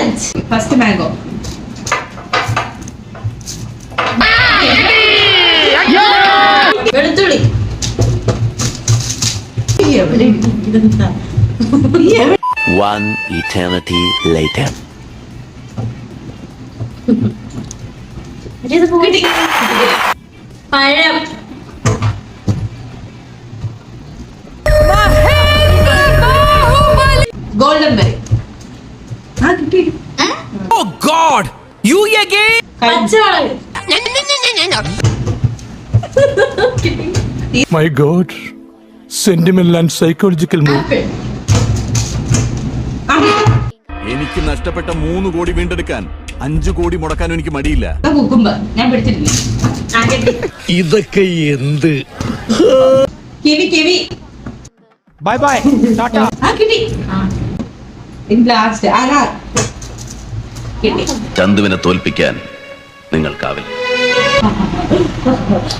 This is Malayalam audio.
ഓറഞ്ച്. First mango. വെളുത്തുള്ളി. One eternity later. പഴം. Golden berry. Oh God! You again? പച്ചമുളക്. My God, sentimental and psychological move. എനിക്ക് നഷ്ടപ്പെട്ട 3 കോടി വീണ്ടെടുക്കാൻ 5 കോടി മുടക്കാനും എനിക്ക് മടിയില്ല. കുക്കുംബർ. ഞാൻ പിടിച്ചിട്ടില്ല. ഇതൊക്കെ എന്ത്? Kiwi kiwi. Bye bye. Tata. Kiwi. Last അനാർ. കിട്ടി. ചന്തുവിനെ തോൽപ്പിക്കാൻ നിങ്ങൾക്കാവില്ല.